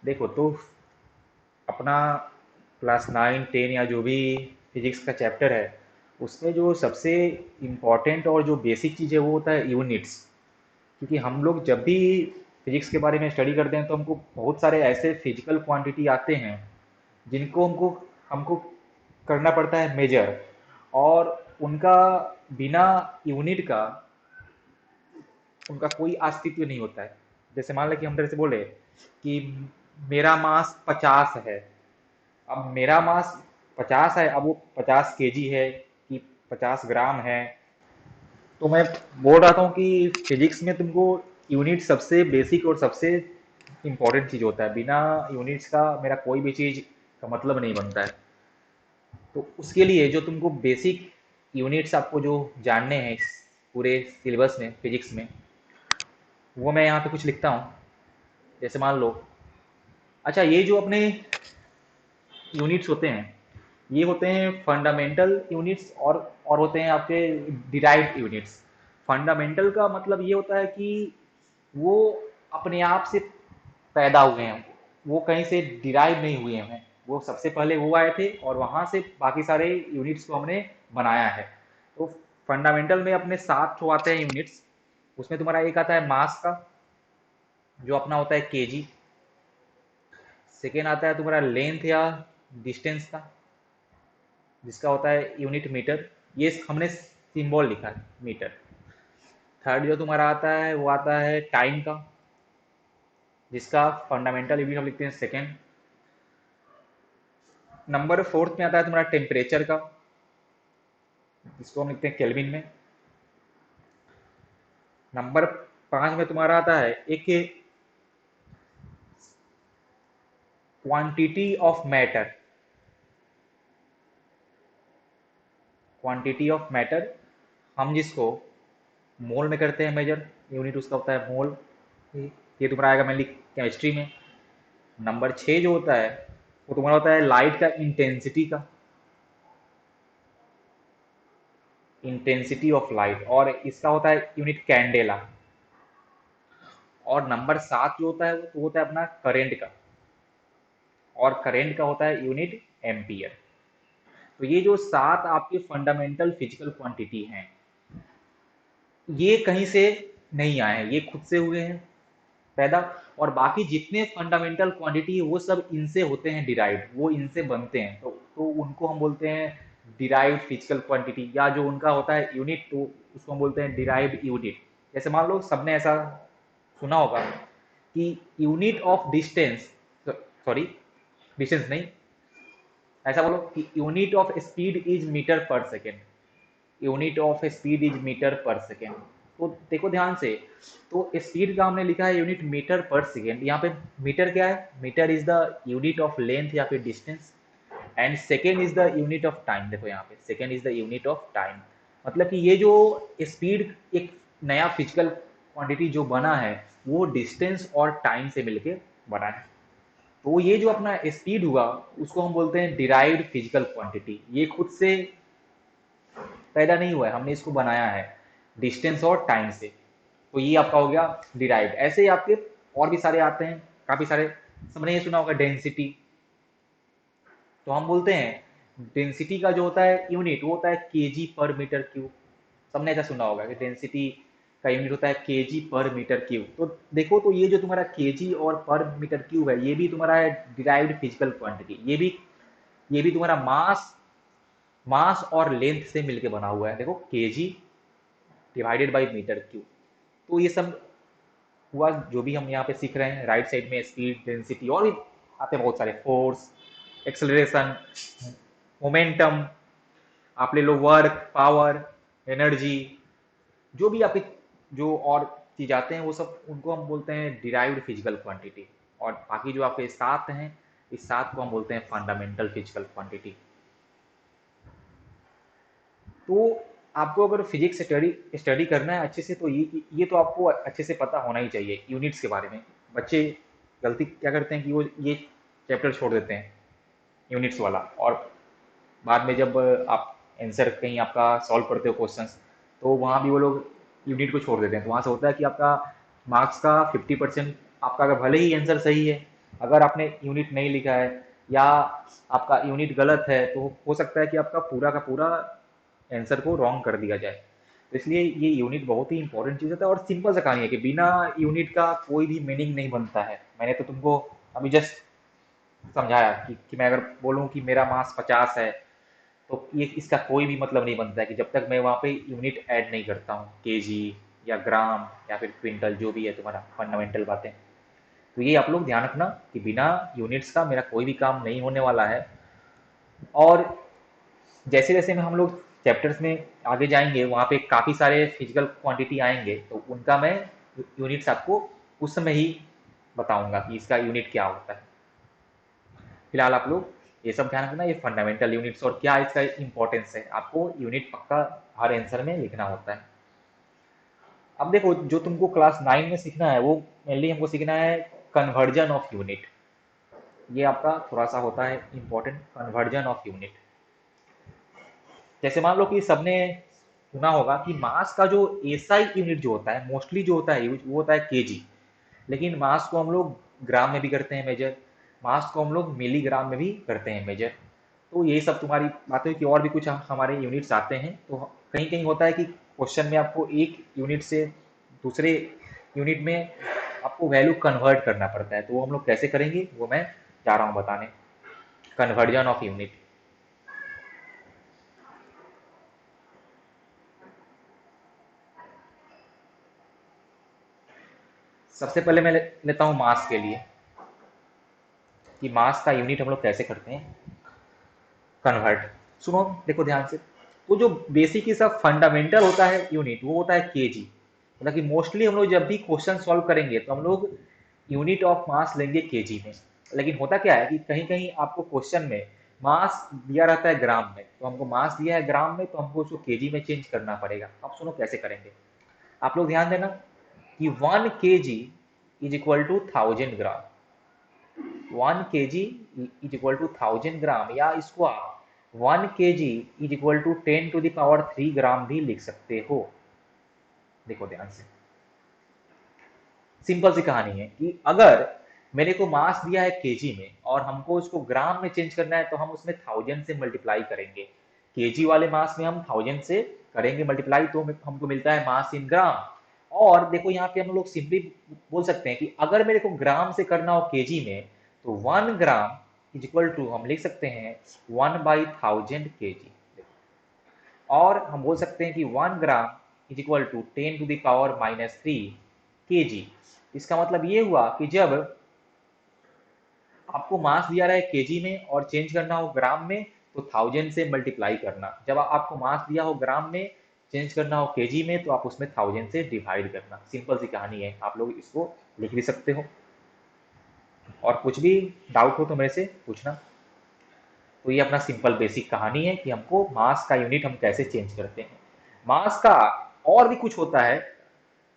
देखो तो अपना क्लास 9 10 या जो भी फिजिक्स का चैप्टर है, उसमें जो सबसे इम्पोर्टेंट और जो बेसिक चीज़ है वो होता है यूनिट्स। क्योंकि हम लोग जब भी फिजिक्स के बारे में स्टडी करते हैं तो हमको बहुत सारे ऐसे फिजिकल क्वांटिटी आते हैं जिनको हमको हमको करना पड़ता है मेजर। और उनका बिना यूनिट का उनका कोई अस्तित्व नहीं होता है। जैसे मान लें कि हम तेरे से बोले कि मेरा मास 50 है। अब मेरा मास 50 है, अब वो 50 kg है कि 50 ग्राम है। तो मैं बोल रहा था कि फिजिक्स में तुमको यूनिट सबसे बेसिक और सबसे इम्पोर्टेंट चीज होता है। बिना यूनिट्स का मेरा कोई भी चीज का मतलब नहीं बनता है। तो उसके लिए जो तुमको बेसिक यूनिट्स आपको जो जानने हैं इस पूरे सिलेबस में फिजिक्स में, वो मैं यहाँ पे कुछ लिखता हूँ। जैसे मान लो, अच्छा ये जो अपने यूनिट्स होते हैं, ये होते हैं फंडामेंटल यूनिट्स और होते हैं आपके डिराइव्ड यूनिट्स। फंडामेंटल का मतलब ये होता है कि वो अपने आप से पैदा हुए हैं, वो कहीं से डिराइव नहीं हुए हैं। वो सबसे पहले वो आए थे और वहां से बाकी सारे यूनिट्स को हमने बनाया है। तो फंडामेंटल में अपने 7 आते हैं यूनिट्स। उसमें तुम्हारा एक आता है मास का, जो अपना होता है केजी। सेकेंड आता है तुम्हारा लेंथ या डिस्टेंस का, जिसका होता है यूनिट मीटर। ये हमने सिंबल लिखा है मीटर। थर्ड जो तुम्हारा आता है वो आता है टाइम का, जिसका फंडामेंटल यूनिट हम लिखते हैं सेकेंड। नंबर फोर्थ में आता है तुम्हारा टेम्परेचर का, जिसको हम लिखते हैं केल्विन में। नंबर 5 में तुम्हारा आता है एक quantity of matter. Quantity of matter हम जिसको मोल में करते हैं मेजर, यूनिट उसका होता है मोल। ये तुम्हारा आएगा मेनली केमिस्ट्री में। नंबर 6 जो होता है वो तुम्हारा होता है लाइट का इंटेंसिटी का, इंटेंसिटी ऑफ लाइट, और इसका होता है यूनिट कैंडेला। और नंबर 7 जो होता है वो तो होता है अपना करेंट का, और करेंट का होता है यूनिट एम्पियर। तो ये जो 7 आपके फंडामेंटल फिजिकल क्वांटिटी हैं, ये कहीं से नहीं आए हैं, ये खुद से हुए हैं पैदा। और बाकी जितने फंडामेंटल क्वांटिटी है वो सब इनसे होते हैं डिराइव्ड, वो इनसे बनते हैं। तो उनको हम बोलते हैं डिराइव्ड फिजिकल क्वांटिटी, या जो उनका होता है यूनिट तो उसको हम बोलते हैं डिराइव्ड यूनिट। जैसे मान लो सबने ऐसा सुना होगा कि unit of distance, sorry distance नहीं, ऐसा बोलो कि unit of speed is metre per second. Unit of speed is metre per second. तो देखो ध्यान से, तो स्पीड का हमने लिखा है यूनिट मीटर पर सेकेंड। यहाँ पे मीटर क्या है? Metre is the unit of length या फिर distance, and second is the unit of time. देखो यहाँ पे second is the unit of time. मतलब कि ये जो स्पीड एक नया फिजिकल क्वांटिटी जो बना है, वो डिस्टेंस और टाइम से मिलके बना है। तो ये जो अपना स्पीड हुआ, उसको हम बोलते हैं डिराइव्ड फिजिकल क्वांटिटी। ये खुद से पैदा नहीं हुआ है, हमने इसको बनाया है डिस्टेंस और टाइम से। तो ये आपका हो गया डिराइव्ड। ऐसे ही आपके और भी सारे आते हैं, काफी सारे। सबने ये सुना होगा डेंसिटी। तो हम बोलते हैं डेंसिटी का जो होता है यूनिट वो होता है केजी पर मीटर क्यूब। सबने ऐसा सुना होगा कि डेंसिटी का यूनिट होता है केजी पर मीटर क्यूब। तो देखो, तो ये जो तुम्हारा केजी और पर मीटर क्यूब है, ये भी तुम्हारा है डिराइव्ड फिजिकल क्वांटिटी। ये भी तुम्हारा मास मास और लेंथ से मिलके बना हुआ है। देखो KG divided by metre cube. तो ये सब हुआ जो भी हम यहाँ पे सीख रहे हैं। राइट साइड में स्पीड, डेंसिटी, और भी आते हैं बहुत सारे, फोर्स, एक्सेलरेशन, मोमेंटम, आप ले लो वर्क, पावर, एनर्जी, जो भी आपके जो और चीज आते हैं वो सब, उनको हम बोलते हैं डिराइव्ड फिजिकल क्वांटिटी। और बाकी जो आपके 7 हैं, इस 7 को हम बोलते हैं फंडामेंटल फिजिकल क्वांटिटी। तो आपको अगर फिजिक्स स्टडी स्टडी करना है अच्छे से, तो ये तो आपको अच्छे से पता होना ही चाहिए यूनिट्स के बारे में। बच्चे गलती क्या करते हैं कि वो ये चैप्टर छोड़ देते हैं, यूनिट्स वाला। और बाद में जब आप आंसर कहीं आपका सॉल्व करते हो क्वेश्चंस, तो वहाँ भी वो लोग यूनिट को छोड़ देते हैं। तो वहाँ से होता है कि आपका मार्क्स का 50%, आपका अगर भले ही आंसर सही है, अगर आपने यूनिट नहीं लिखा है या आपका यूनिट गलत है तो हो सकता है कि आपका पूरा का पूरा आंसर को रॉन्ग कर दिया जाए। तो इसलिए ये यूनिट बहुत ही इंपॉर्टेंट चीज़ होता है और सिंपल सा कहानी है कि बिना यूनिट का कोई भी मीनिंग नहीं बनता है। मैंने तो तुमको अभी जस्ट समझाया कि मैं अगर बोलूँ कि मेरा मास 50 है तो ये इसका कोई भी मतलब नहीं बनता है कि जब तक मैं वहाँ पे यूनिट ऐड नहीं करता हूँ, केजी या ग्राम या फिर क्विंटल, जो भी है तुम्हारा फंडामेंटल बातें। तो ये आप लोग ध्यान रखना कि बिना यूनिट्स का मेरा कोई भी काम नहीं होने वाला है। और जैसे जैसे में हम लोग चैप्टर्स में आगे जाएंगे वहाँ पे काफ़ी सारे फिजिकल क्वांटिटी आएंगे तो उनका मैं यूनिट्स आपको उस समय ही बताऊंगा कि इसका यूनिट क्या होता है। फिलहाल आप लोग ये सब ध्यान रखना, ये फंडामेंटल यूनिट्स और क्या इसका इंपॉर्टेंस है, आपको यूनिट पक्का हर आंसर में लिखना होता है। अब देखो जो तुमको क्लास 9 में सीखना है वो मेनली हमको सीखना है कन्वर्जन ऑफ यूनिट। ये आपका थोड़ा सा होता है इंपॉर्टेंट, कन्वर्जन ऑफ यूनिट। जैसे मान लो कि सबने सुना होगा कि मास का जो एसआई यूनिट जो होता है मोस्टली जो होता है वो होता है केजी। लेकिन मास को हम लोग ग्राम में भी करते हैं मेजर, मास को हम लोग मिलीग्राम में भी करते हैं मेजर। तो ये सब तुम्हारी बातें कि और भी कुछ हमारे यूनिट्स आते हैं तो कहीं कहीं होता है कि क्वेश्चन में आपको एक यूनिट से दूसरे यूनिट में आपको वैल्यू कन्वर्ट करना पड़ता है। तो वो हम लोग कैसे करेंगे वो मैं जा रहा हूँ बताने, कन्वर्जन ऑफ यूनिट। सबसे पहले मैं लेता हूँ मास के लिए कि मास का यूनिट हम लोग कैसे करते हैं कन्वर्ट। सुनो देखो ध्यान से, तो जो बेसिक ही सब फंडामेंटल होता है यूनिट वो होता है केजी। मतलब कि मोस्टली हम लोग जब भी क्वेश्चन सॉल्व करेंगे तो हम लोग यूनिट ऑफ मास लेंगे केजी में। लेकिन होता क्या है कि कहीं कहीं आपको क्वेश्चन में मास दिया रहता है ग्राम में, तो हमको मास दिया है ग्राम में तो हमको उसको केजी में चेंज करना पड़ेगा। अब सुनो कैसे करेंगे, आप लोग ध्यान देना कि 1 kg is equal to 1000 gram. 1 kg is equal to 1000 gram, या इसको आप 1 kg इज इक्वल टू 10⁻³ भी लिख सकते हो। देखो ध्यान से, सिंपल सी कहानी है कि अगर मेरे को मास दिया है केजी में और हमको उसको ग्राम में चेंज करना है तो हम उसमें 1000 से मल्टीप्लाई करेंगे। केजी वाले मास में हम 1000 से करेंगे मल्टीप्लाई तो हमको मिलता है मास इन ग्राम। और देखो यहाँ पे हम लोग सिंपली बोल सकते हैं कि अगर मेरे को ग्राम से करना हो केजी में तो 1 ग्राम इज इक्वल टू हम लिख सकते हैं 1/1000 kg। और हम बोल सकते हैं कि 1 ग्राम इज इक्वल टू 10⁻³ इसका मतलब ये हुआ कि जब आपको मास दिया रहा है केजी में और चेंज करना हो ग्राम में तो 1000 से मल्टीप्लाई करना, जब आपको मास दिया हो ग्राम में चेंज करना हो केजी में तो आप उसमें 1000 से डिवाइड करना। सिंपल सी कहानी है, आप लोग इसको लिख भी सकते हो। और कुछ भी डाउट हो तो मेरे से पूछना। तो ये अपना सिंपल बेसिक कहानी है कि हमको मास का यूनिट हम कैसे चेंज करते हैं। मास का और भी कुछ होता है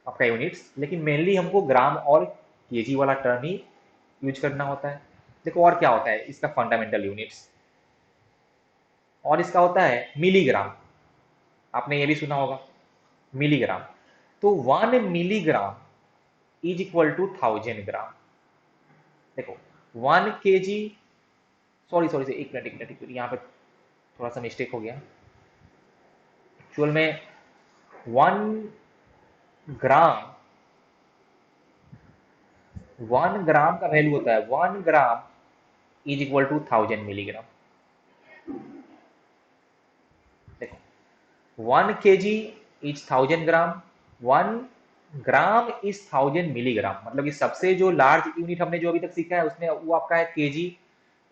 आपका यूनिट्स, लेकिन मेनली हमको ग्राम और केजी वाला टर्म ही यूज करना होता है। देखो और क्या होता है इसका फंडामेंटल यूनिट्स, और इसका होता है मिलीग्राम। आपने ये भी सुना होगा मिलीग्राम। तो 1 मिलीग्राम इज इक्वल टू 1000 ग्राम। देखो 1 kg, सॉरी सॉरी से एक मिनट यहाँ पे थोड़ा सा मिस्टेक हो गया। एक्चुअल में 1 ग्राम, 1 ग्राम का वैल्यू होता है 1 gram is equal to 1000 milligram. देखो 1 kg is 1000 gram, 1 gram is 1000 milligram. मतलब कि सबसे जो लार्ज यूनिट हमने जो अभी तक सीखा है उसमें वो आपका है केजी,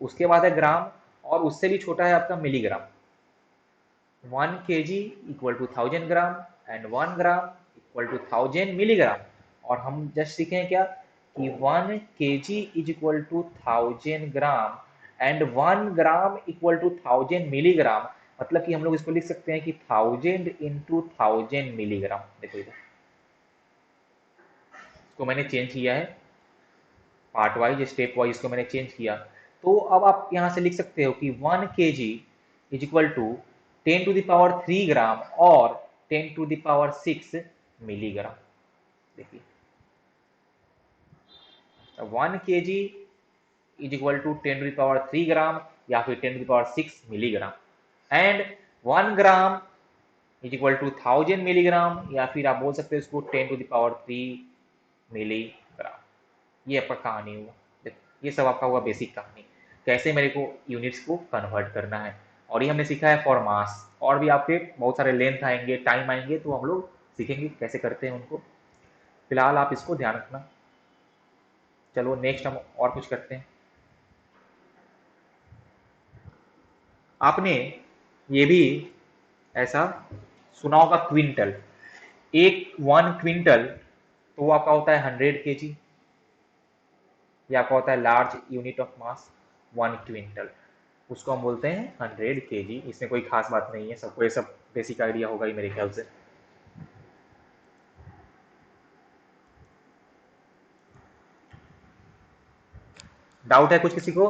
उसके बाद है ग्राम, और उससे भी छोटा है आपका milligram. 1 kg equal to 1000 gram and 1 gram equal to 1000 milligram. और हम जस्ट सीखे हैं क्या कि 1 kg is equal to 1000 gram and 1 gram equal to 1000 milligram. मतलब कि हम लोग इसको लिख सकते हैं कि 1000 × 1000 मिलीग्राम। देखो इधर इसको मैंने चेंज किया है, पार्ट वाइज स्टेप वाइज इसको मैंने चेंज किया। तो अब आप यहाँ से लिख सकते हो कि 1 kg इज इक्वल टू 10⁻³ और 10⁻6 मिलीग्राम। देखिए 1 kg is equal to 10⁻³ gram या फिर 10⁻6 milligram, and 1 gram is equal to 1000 milligram, या फिर आप बोल सकते हैं इसको 10⁻³ मिलीग्राम। ये आपका कहानी हुआ। ये सब आपका हुआ बेसिक कहानी, कैसे मेरे को यूनिट्स को कन्वर्ट करना है। और ये हमने सीखा है फॉर मास, और भी आपके बहुत सारे लेंथ आएंगे, टाइम आएंगे, तो हम लोग सीखेंगे कैसे करते हैं उनको। फिलहाल आप इसको ध्यान रखना। चलो नेक्स्ट हम और कुछ करते हैं। आपने ये भी ऐसा सुना होगा क्विंटल। एक 1 क्विंटल तो वो आपका होता है 100 kg, या आपका होता है large unit of mass 1 quintal, उसको हम बोलते हैं 100 kg। इसमें कोई खास बात नहीं है, सबको ये सब बेसिक आइडिया होगा ही मेरे ख्याल से। डाउट है कुछ किसी को?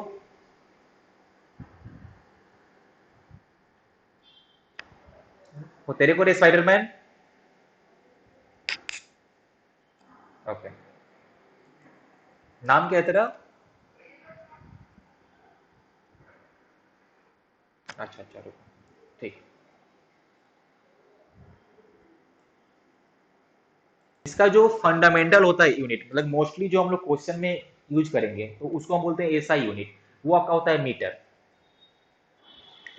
वो तेरे को रे स्पाइडरमैन। ओके, नाम क्या है तेरा? अच्छा अच्छा, रुको, ठीक। इसका जो फंडामेंटल होता है यूनिट, मतलब मोस्टली जो हम लोग क्वेश्चन में यूज करेंगे, तो उसको हम बोलते हैं एसआई यूनिट। वो आपका होता है मीटर।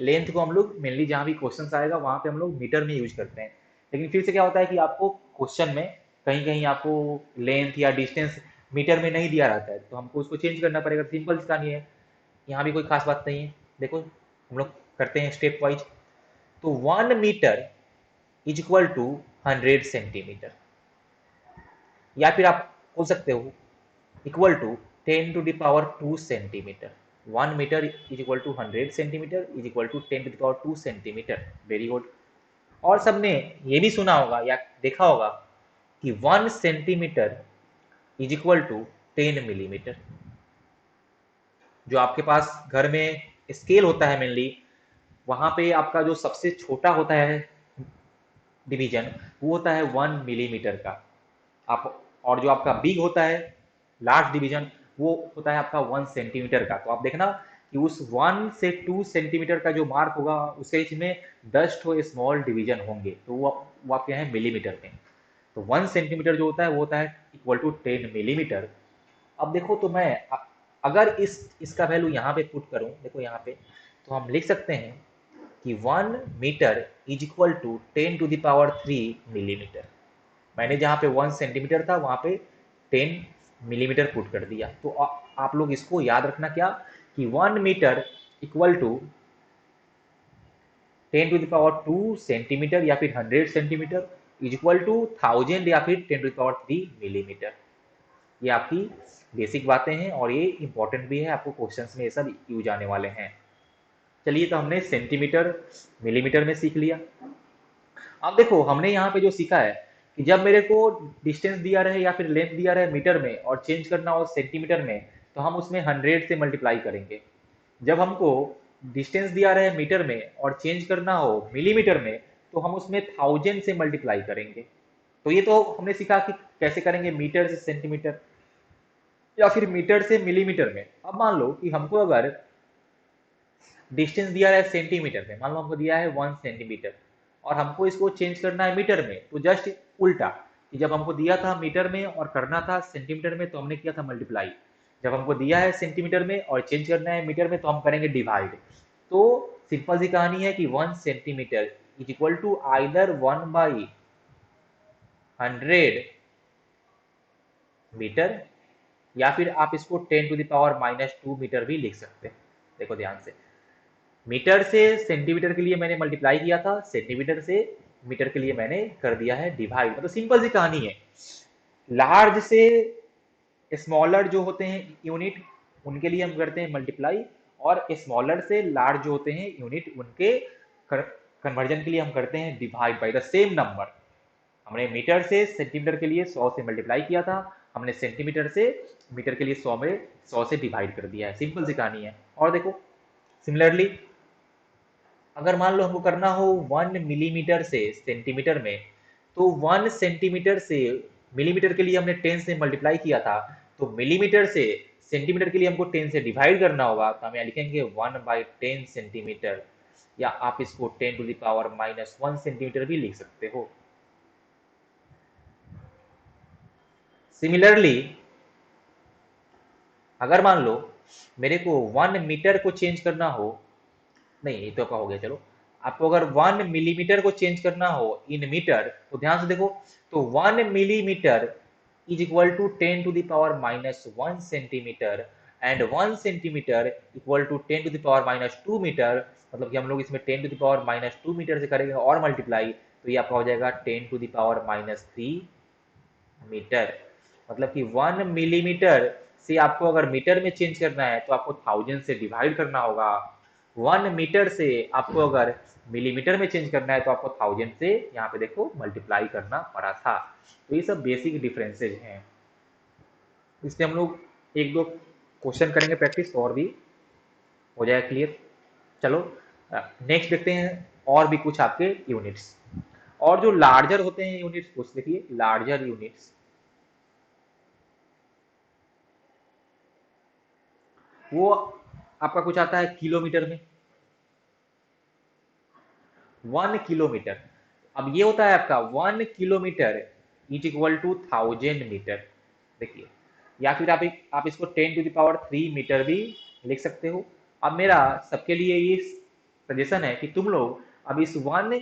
लेंथ को हम लोग मेनली जहां भी क्वेश्चन आएगा वहां पे हम लोग मीटर में यूज करते हैं। लेकिन फिर से क्या होता है कि आपको क्वेश्चन में कहीं कहीं आपको लेंथ या डिस्टेंस मीटर में नहीं दिया रहता है, तो हमको उसको चेंज करना पड़ेगा। सिंपल सी कहानी है, यहाँ भी कोई खास बात नहीं है। देखो हम लोग करते हैं स्टेप वाइज। तो 1 metre is equal to 100 centimetre, या फिर आप बोल सकते हो equal to 10⁻² centimetre. 1 metre is equal to 100 centimetre is equal to 10⁻² centimetre. Very good. और सबने ये भी सुना होगा या देखा होगा कि 1 centimetre is equal to 10 millimetre. जो आपके पास घर में स्केल होता है मेनली, वहां पे आपका जो सबसे छोटा होता है डिवीजन, वो होता है 1 मिलीमीटर का। आप, और जो आपका बिग होता है लार्ज डिवीजन, वो होता है आपका 1 सेंटीमीटर का। तो आप देखना कि उस 1 से 2 सेंटीमीटर का जो मार्क होगा उसके बीच में 10 ठो स्मॉल डिवीजन होंगे, तो वो आपके हैं मिलीमीटर में। तो 1 सेंटीमीटर जो होता है वो होता है इक्वल टू 10 मिलीमीटर। अब देखो, तो मैं अगर इसका वैल्यू यहाँ पे पुट करूँ, देखो यहाँ पे, तो हम लिख सकते हैं कि 1 metre is equal to 10⁻³ millimetre. मैंने जहाँ पे 1 सेंटीमीटर था वहाँ पे 10 मिलीमीटर पुट कर दिया। तो आप लोग इसको याद रखना क्या, कि 1 मीटर इक्वल टू 10⁻² सेंटीमीटर या फिर 100 सेंटीमीटर इज इक्वल टू 1000 या फिर 10⁻³ मिलीमीटर। ये आपकी बेसिक बातें हैं और ये इंपॉर्टेंट भी है, आपको क्वेश्चंस में ये सब यूज आने वाले हैं। चलिए, तो हमने सेंटीमीटर मिलीमीटर में सीख लिया। अब देखो हमने यहाँ पे जो सीखा है कि जब मेरे को डिस्टेंस दिया रहे या फिर लेंथ दिया रहे मीटर में और चेंज करना हो सेंटीमीटर में, तो हम उसमें 100 से मल्टीप्लाई करेंगे। जब हमको डिस्टेंस दिया रहे मीटर में और चेंज करना हो मिलीमीटर में, तो हम उसमें 1000 से मल्टीप्लाई करेंगे। तो ये तो हमने सीखा कि कैसे करेंगे मीटर से सेंटीमीटर या फिर मीटर से मिलीमीटर में। अब मान लो कि हमको अगर डिस्टेंस दिया है सेंटीमीटर में, मान लो हमको दिया है 1 सेंटीमीटर, और हमको इसको चेंज करना है मीटर में, तो जस्ट उल्टा, कि जब हमको दिया था मीटर में और करना था सेंटीमीटर में, तो हमने किया था मल्टीप्लाई। जब हमको दिया है सेंटीमीटर में और चेंज करना है मीटर में, तो हम करेंगे डिवाइड। तो सिंपल सी कहानी है कि 1 centimetre is equal to either 1/100 metre, या फिर आप इसको 10⁻⁻² भी लिख सकते हैं। देखो ध्यान से, मीटर से सेंटीमीटर के लिए मैंने मल्टीप्लाई किया था, सेंटीमीटर से मीटर के लिए मैंने कर दिया है डिवाइड। मतलब सिंपल सी कहानी है। लार्ज से स्मॉलर जो होते हैं यूनिट, उनके लिए हम करते हैं मल्टीप्लाई, और स्मॉलर से लार्ज जो होते हैं यूनिट, उनके कन्वर्जन के लिए हम करते हैं divide by the same number. हमने मीटर से सेंटीमीटर के लिए 100 से मल्टीप्लाई किया था, हमने सेंटीमीटर से मीटर के लिए 100 में 100 से डिवाइड कर दिया है। सिंपल सी कहानी है। और देखो सिमिलरली, अगर मान लो हमको करना हो 1 मिलीमीटर से सेंटीमीटर में, तो 1 सेंटीमीटर से मिलीमीटर के लिए हमने 10 से मल्टीप्लाई किया था, तो मिलीमीटर से सेंटीमीटर के लिए हमको 10 से डिवाइड करना होगा, तो हम यहाँ लिखेंगे 1/10 सेंटीमीटर, या आप इसको 10⁻⁻1 सेंटीमीटर भी लिख सकते हो। सिमिलरली अगर मान लो मेरे को 1 मीटर को चेंज करना हो, नहीं ये तो आपका हो गया, चलो आपको अगर 1 मिलीमीटर को चेंज करना हो इन मीटर, तो ध्यान से देखो, तो 1 millimetre is equal to 10⁻⁻1 centimetre, and 1 centimetre equal to 10⁻⁻2 metre, मतलब कि हम लोग इसमें 10⁻⁻2 मीटर से करेंगे और मल्टीप्लाई, तो ये आपका हो जाएगा 10⁻3 मीटर। मतलब कि 1 मिलीमीटर से आपको अगर मीटर में चेंज करना है तो आपको 1000 से डिवाइड करना होगा। 1 मीटर से आपको अगर मिलीमीटर में चेंज करना है तो आपको 1000 से यहाँ पे देखो मल्टीप्लाई करना पड़ा था। तो ये सब बेसिक डिफरेंसेज हैं। इससे हम लोग एक दो क्वेश्चन करेंगे प्रैक्टिस, तो और भी हो जाएगा क्लियर। चलो नेक्स्ट देखते हैं और भी कुछ आपके यूनिट्स, और जो लार्जर होते हैं यूनिट्स, कुछ देखिए लार्जर यूनिट्स, वो आपका कुछ आता है किलोमीटर में। 1 किलोमीटर, अब ये होता है आपका 1 kilometre is equal to 1000 metre, देखिए, या फिर आप इसको 10⁻³ मीटर भी लिख सकते हो। अब मेरा सबके लिए ये सजेशन है कि तुम लोग अब इस 1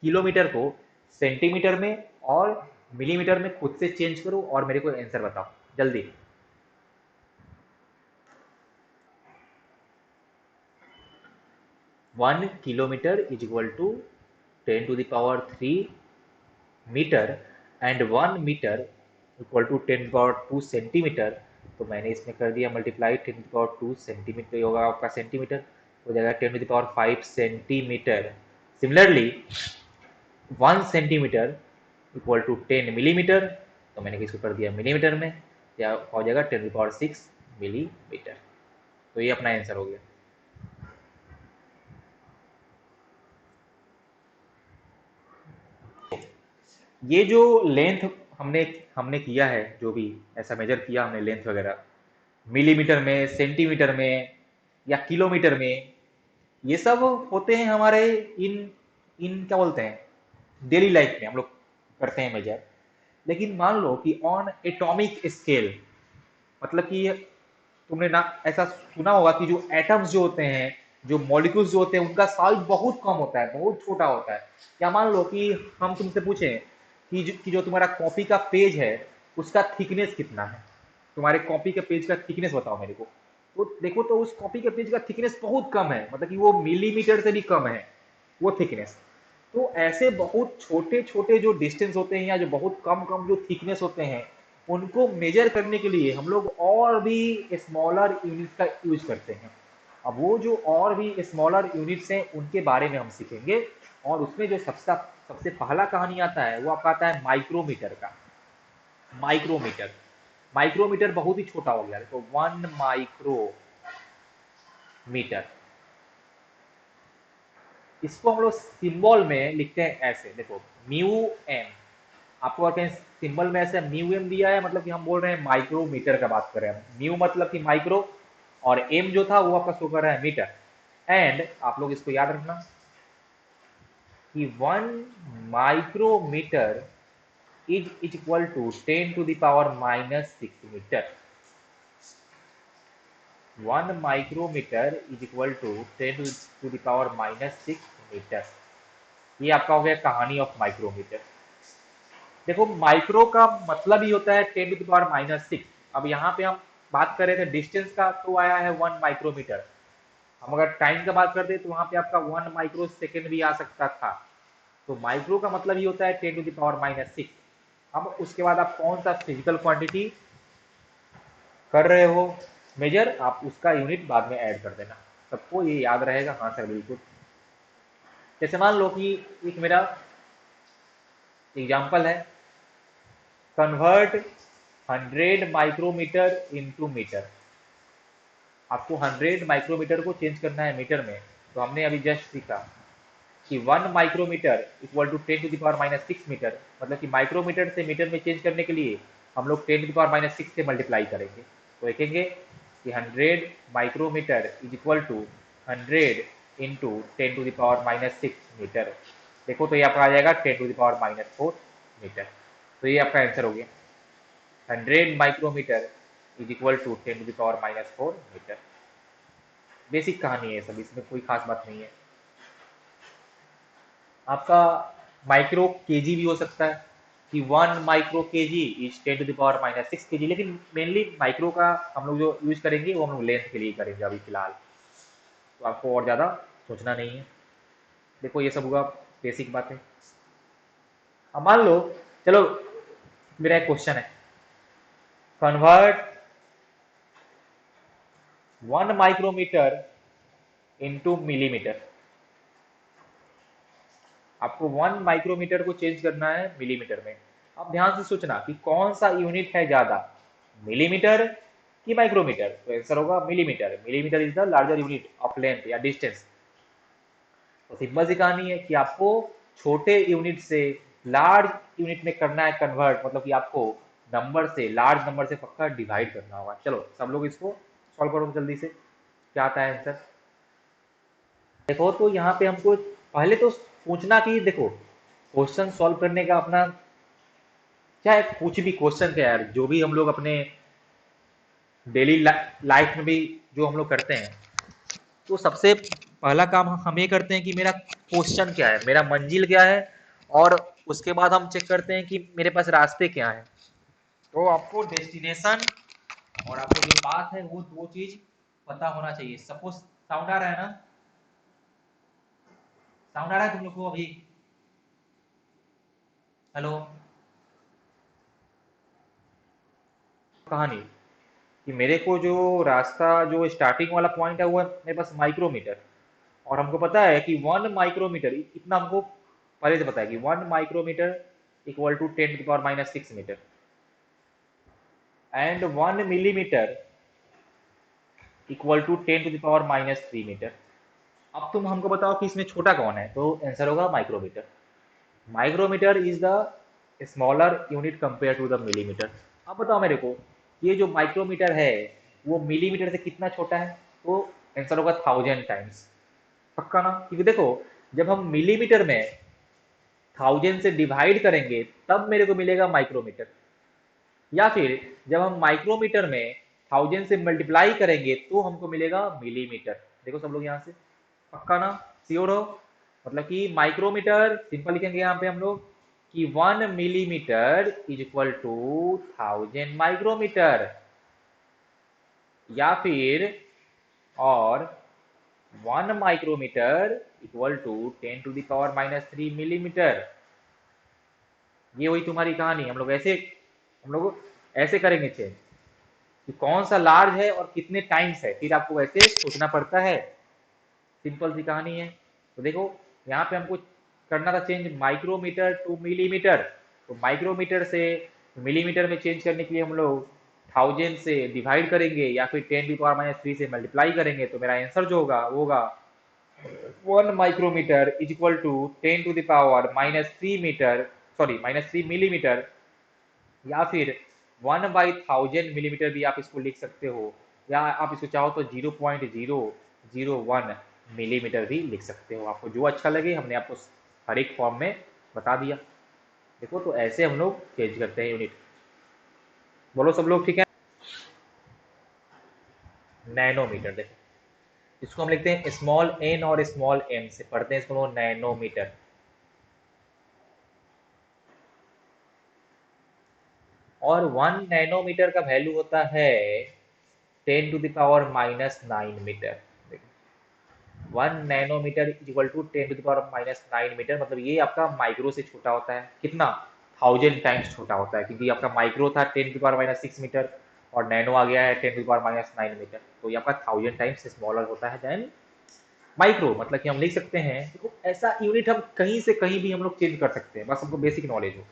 किलोमीटर को सेंटीमीटर में और मिलीमीटर में खुद से चेंज करो और मेरे को आंसर बताओ जल्दी। 1 kilometre is equal to 10⁻³ metre, and 1 metre equal to 10⁻² centimetre. तो मैंने इसमें कर दिया मल्टीप्लाई, 10⁻² सेंटीमीटर होगा आपका, सेंटीमीटर हो जाएगा 10⁵ centimetre. Similarly 1 centimetre equal to 10 millimetre, तो मैंने इसको कर दिया मिलीमीटर में, या हो जाएगा 10⁶ मिलीमीटर। तो ये अपना आंसर हो गया। ये जो लेंथ हमने हमने किया है, जो भी ऐसा मेजर किया हमने लेंथ वगैरह, मिलीमीटर में, सेंटीमीटर में या किलोमीटर में, ये सब होते हैं हमारे इन इन क्या बोलते हैं, डेली लाइफ में हम लोग करते हैं मेजर। लेकिन मान लो कि ऑन एटॉमिक स्केल, मतलब कि तुमने ना ऐसा सुना होगा कि जो एटम्स जो होते हैं, जो मॉलिक्यूल्स जो होते हैं, उनका साइज बहुत कम होता है, बहुत छोटा होता है। या मान लो कि हम तुमसे पूछें कि जो तुम्हारा कॉपी का पेज है उसका थिकनेस कितना है, तुम्हारे कॉपी के पेज का थिकनेस बताओ मेरे को। तो देखो, तो उस कॉपी के पेज का थिकनेस बहुत कम है, मतलब कि वो मिलीमीटर से भी कम है वो थिकनेस। तो ऐसे बहुत छोटे छोटे जो डिस्टेंस होते हैं या जो बहुत कम कम जो थिकनेस होते हैं, उनको मेजर करने के लिए हम लोग और भी स्मॉलर यूनिट का यूज करते हैं। अब वो जो और भी स्मॉलर यूनिट्स हैं उनके बारे में हम सीखेंगे, और उसमें जो सबसे सबसे पहला कहानी आता है वो आपका आता है माइक्रोमीटर का। माइक्रोमीटर, माइक्रोमीटर बहुत ही छोटा हो गया, तो 1 माइक्रोमीटर, इसको हम लोग सिंबल में लिखते हैं ऐसे, देखो म्यू एम, आपको अगर कहीं सिंबल में ऐसे म्यू एम दिया है, मतलब कि हम बोल रहे हैं माइक्रोमीटर का बात कर रहे हैं। म्यू मतलब कि माइक्रो, और एम जो था वो आपका शो कर रहा है मीटर। एंड आप लोग इसको याद रखना कि 1 micrometre is equal to 10⁻⁻6 metre. 1 micrometre is equal to 10⁻⁻6 metre. ये आपका हो गया कहानी ऑफ माइक्रोमीटर। देखो माइक्रो का मतलब ही होता है 10⁻⁻6। अब यहाँ पे हम बात कर रहे थे डिस्टेंस का, तो आया है 1 माइक्रोमीटर। हम अगर टाइम का बात करते तो वहां पे आपका 1 माइक्रो सेकेंड भी आ सकता था। तो माइक्रो का मतलब ही होता है 10⁻⁻6। अब उसके बाद आप कौन सा फिजिकल क्वांटिटी कर रहे हो मेजर, आप उसका यूनिट बाद में ऐड कर देना, सबको ये याद रहेगा। हाँ सर बिल्कुल। जैसे मान लो कि एक मेरा एग्जांपल है, कन्वर्ट 100 माइक्रोमीटर इनटू मीटर। आपको 100 माइक्रोमीटर को चेंज करना है मीटर में, तो हमने अभी जस्ट सीखा कि 1 माइक्रोमीटर इक्वल टू 10⁻⁻6 मीटर, मतलब कि माइक्रोमीटर से मीटर में चेंज करने के लिए हम लोग 10⁻⁻6 से मल्टीप्लाई करेंगे। तो देखेंगे कि 100 micrometre is equal to 100 into 10⁻⁻6 metre. देखो तो ये आपका आ जाएगा 10⁻⁻4 मीटर। तो ये आपका आंसर हो गया, 100 micrometre is equal to 10⁻⁻4 metre. Basic कहानी है सब, इसमें कोई खास बात नहीं है। आपका माइक्रो केजी भी हो सकता है कि 1 माइक्रो केजी इज 10⁻⁻6 केजी, लेकिन मेनली माइक्रो का हम लोग जो यूज करेंगे वो हम लोग लेंथ के लिए करेंगे अभी फिलहाल, तो आपको और ज़्यादा सोचना नहीं है। देखो ये सब हुआ बेसिक बात है। अब मान लो, चलो मेरा एक क्वेश्चन है, कन्वर्ट 1 माइक्रोमीटर इंटू मिलीमीटर। आपको 1 माइक्रोमीटर को चेंज करना है मिलीमीटर में। अब ध्यान से सोचना कि कौन सा यूनिट है ज्यादा, मिलीमीटर कि माइक्रोमीटर। तो आंसर होगा millimetre. Millimetre is the larger unit of length या डिस्टेंस। तो सिंपल सी कहानी है कि आपको छोटे यूनिट से लार्ज यूनिट में करना है कन्वर्ट, मतलब कि आपको नंबर से, लार्ज नंबर से पक्का डिवाइड करना होगा। चलो सब लोग इसको सॉल्व करो जल्दी से, क्या आता है आंसर। देखो तो यहाँ पे हमको पहले तो सोचना कि देखो क्वेश्चन सॉल्व करने का अपना, चाहे कुछ भी क्वेश्चन क्या यार, जो भी हम लोग अपने डेली लाइफ में भी जो हम लोग करते हैं, तो सबसे पहला काम हम ये करते हैं कि मेरा क्वेश्चन क्या है, मेरा मंजिल क्या है, और उसके बाद हम चेक करते हैं कि मेरे पास रास्ते क्या है। तो आपको डेस्टिनेशन और आपको जो पाथ है वो दो चीज पता होना चाहिए। सपोज साउंड आ रहा है ना, साउंड आ रहा है तुम लोग को अभी? हेलो। कहानी कि मेरे को जो रास्ता, जो स्टार्टिंग वाला पॉइंट है वो है मेरे पास माइक्रोमीटर, और हमको पता है कि 1 माइक्रोमीटर, इतना हमको पहले से पता है कि 1 micrometre equal to 10⁻⁻6 metre, and 1 millimetre equal to 10⁻⁻3 metre. अब तुम हमको बताओ कि इसमें छोटा कौन है, तो आंसर होगा micrometre. Micrometre is the smaller unit compare to the millimetre. अब बताओ मेरे को, ये जो माइक्रोमीटर है वो मिलीमीटर से कितना छोटा है, तो आंसर होगा 1000 टाइम्स। पक्का ना? क्योंकि देखो जब हम मिलीमीटर में 1000 से डिवाइड करेंगे तब मेरे को मिलेगा माइक्रोमीटर, या फिर जब हम माइक्रोमीटर में 1000 से मल्टीप्लाई करेंगे तो हमको मिलेगा मिलीमीटर। देखो सब लोग यहाँ से, पक्का ना? श्योर हो? मतलब कि माइक्रोमीटर सिंपल लिखेंगे यहाँ पे हम लोग कि 1 millimetre is equal to 1000 micrometre, या फिर और 1 माइक्रोमीटर इक्वल टू 10⁻⁻3 मिलीमीटर। ये हुई तुम्हारी कहानी। हम लोग ऐसे करेंगे चेंज कि कौन सा लार्ज है और कितने टाइम्स है, फिर आपको ऐसे सोचना पड़ता है। सिंपल सी कहानी है। तो देखो यहाँ पे हमको करना था चेंज माइक्रोमीटर टू मिलीमीटर, तो माइक्रोमीटर से मिलीमीटर में चेंज करने के लिए हम लोग 1000 से डिवाइड करेंगे या फिर 10⁻⁻3 से मल्टीप्लाई करेंगे, तो मेरा आंसर जो होगा वो होगा 1 micrometre is equal to 10⁻⁻3 metre, sorry -3 millimetre, या फिर 1/1000 मिलीमीटर भी आप इसको लिख सकते हो, या आप इसको चाहो तो 0.001 मिलीमीटर भी लिख सकते हो। आपको जो अच्छा लगे, हमने आपको हर एक फॉर्म में बता दिया। देखो तो ऐसे हम लोग चेंज करते हैं यूनिट। बोलो सब लोग ठीक है? नैनोमीटर, देखो इसको हम लिखते हैं स्मॉल एन और स्मॉल एम से पढ़ते हैं इसको नैनोमीटर। और 1 नैनोमीटर का वैल्यू होता है 10⁻⁻9 metre. 1 nanometre equal to 10⁻⁻9 metre, मतलब ये आपका माइक्रो से छोटा होता है। कितना? 1000 टाइम्स छोटा होता है, क्योंकि आपका माइक्रो था 10⁻⁻6 मीटर और नैनो आ गया है 10⁻⁻9 मीटर, तो ये आपका 1000 टाइम्स स्मॉलर होता है देन माइक्रो। मतलब कि हम लिख सकते हैं, देखो ऐसा यूनिट हम कहीं से कहीं भी हम लोग चेंज कर सकते हैं, बस हमको बेसिक नॉलेज हो।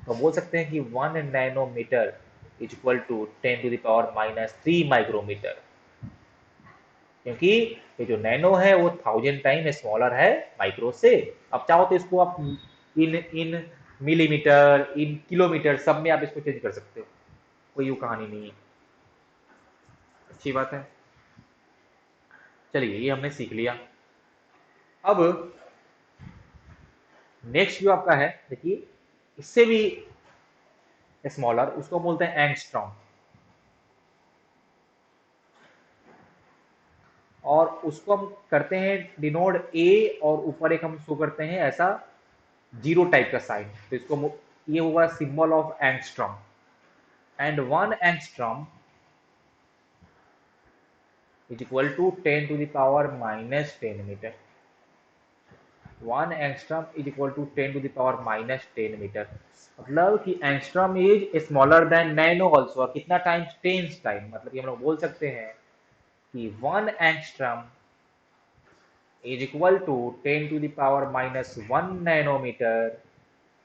तो हम बोल सकते हैं कि 1 nanometre is equal to 10⁻³ micrometre, क्योंकि ये जो नैनो है वो 1000 टाइम स्मॉलर है माइक्रो से। अब चाहो तो इसको आप इन इन मिलीमीटर, इन किलोमीटर, सब में आप इसको चेंज कर सकते हो, कोई यू कहानी नहीं है। अच्छी बात है। चलिए ये हमने सीख लिया। अब नेक्स्ट जो आपका है, देखिए इससे भी स्मॉलर, उसको बोलते हैं एंगस्ट्रॉम। और उसको हम करते हैं डिनोट ए, और ऊपर एक हम शो करते हैं ऐसा जीरो टाइप का साइन, तो इसको ये होगा symbol of angstrom. And 1 angstrom is equal to 10⁻⁻10 metre. 1 angstrom is equal to 10⁻⁻10 metre. मतलब कि angstrom is smaller than nano also. कितना टाइम्स? 10 टाइम। मतलब कि हम लोग बोल सकते हैं कि 1 angstrom is equal to 10⁻⁻1 nanometre.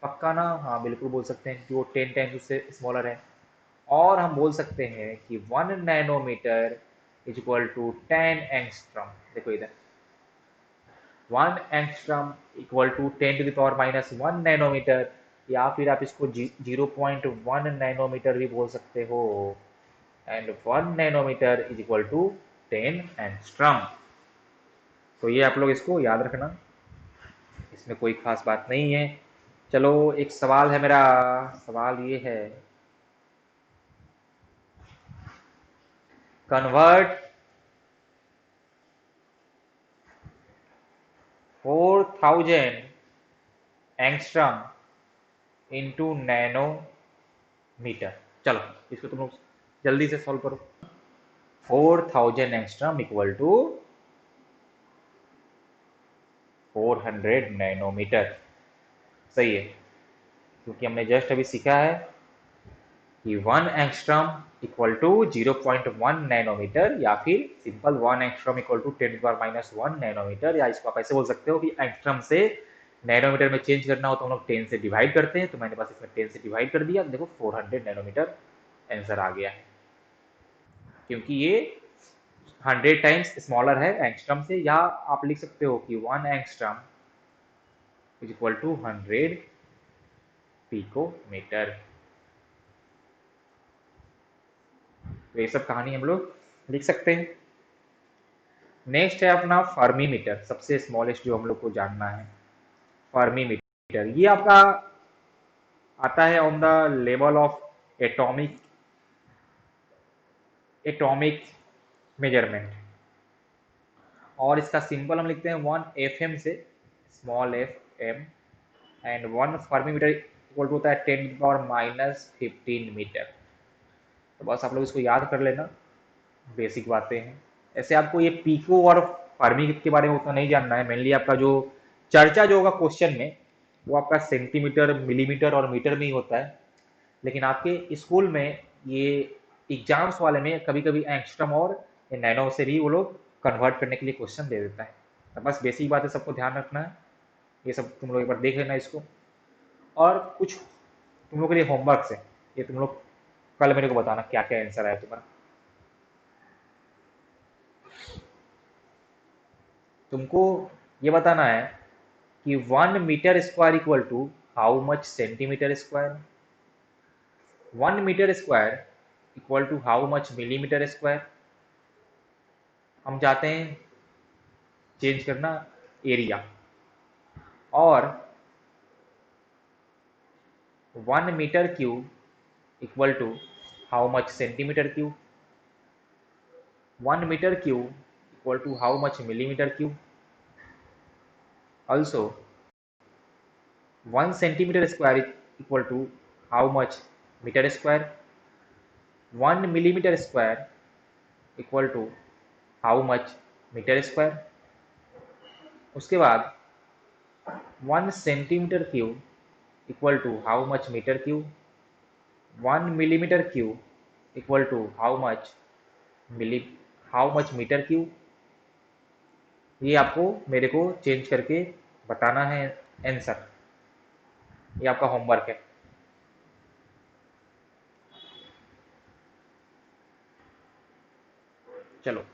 पक्का ना? हाँ बिल्कुल बोल सकते हैं, जो 10 टाइम्स उससे स्मॉलर है। और हम बोल सकते हैं कि 1 nanometre is equal to 10 angstrom. देखो इधर 1 एंगस्ट्रॉम इक्वल टू 10⁻⁻1 नैनोमीटर, या फिर आप इसको 0.1 नैनोमीटर भी बोल सकते हो। And 1 nanometre is equal to 10 angstrom. तो ये आप लोग इसको याद रखना, इसमें कोई खास बात नहीं है। चलो एक सवाल है मेरा। सवाल ये है, कन्वर्ट 4000 एंगस्ट्रॉम इनटू नैनोमीटर। चलो इसको तुम लोग जल्दी से सॉल्व करो। 4000 एंगस्ट्रॉम इक्वल टू 400 नैनोमीटर। सही है, क्योंकि हमने जस्ट अभी सीखा है कि 1 एंगस्ट्रॉम इक्वल टू 0.1 नैनोमीटर, या फिर simple 1 angstrom equal to 10⁻⁻1 nanometre. या इसको आप ऐसे बोल सकते हो कि एंगस्ट्रॉम से नैनोमीटर में चेंज करना हो तो हम लोग 10 से डिवाइड करते हैं, तो मैंने बस इसमें 10 से डिवाइड कर दिया। देखो 400 नैनोमीटर आंसर आ गया है, क्योंकि ये 100 टाइम्स स्मॉलर है एंगस्ट्रॉम से। या आप लिख सकते हो कि 1 angstrom is equal to 100 picometre. तो ये सब कहानी हम लोग लिख सकते हैं। नेक्स्ट है अपना फर्मीमीटर, सबसे स्मॉलेस्ट जो हम लोग को जानना है। फर्मीमीटर ये आपका आता है on the level of atomic atomic measurement. और इसका सिंबल हम लिखते हैं 1 FM से, small FM। And 1 fermimetre equal to होता है 10⁻⁻15 मीटर। तो बस आप लोग इसको याद कर लेना, बेसिक बातें हैं। ऐसे आपको ये पीको और फर्मी के बारे में उतना नहीं जानना है। मेनली आपका जो चर्चा जो होगा क्वेश्चन में, वो आपका सेंटीमीटर, मिलीमीटर और मीटर में ही होता है। लेकिन आपके स्कूल में ये एग्जाम्स वाले में कभी कभी एंगस्ट्रॉम और नैनो से भी वो लोग कन्वर्ट करने के लिए क्वेश्चन दे देता है। तो बस बेसिक बातें सबको ध्यान रखना है। ये सब तुम लोग एक बार देख लेना इसको। और कुछ तुम लोग के लिए होमवर्क है, ये तुम लोग कल मेरे को बताना क्या क्या आंसर आया तुम्हारा। तुमको ये बताना है कि 1 metre square equal to how much centimetre square, 1 metre square equal to how much millimetre square. हम चाहते हैं चेंज करना एरिया। और 1 metre cube equal to how much centimetre cube, 1 metre cube equal to how much millimetre cube. Also 1 centimetre square equal to how much metre square, 1 millimetre square equal to how much metre square. उसके बाद 1 centimetre cube equal to how much metre cube, 1 millimetre cube equal to milli how much metre cube. ये आपको मेरे को change करके बताना है answer. ये आपका होमवर्क है। चलो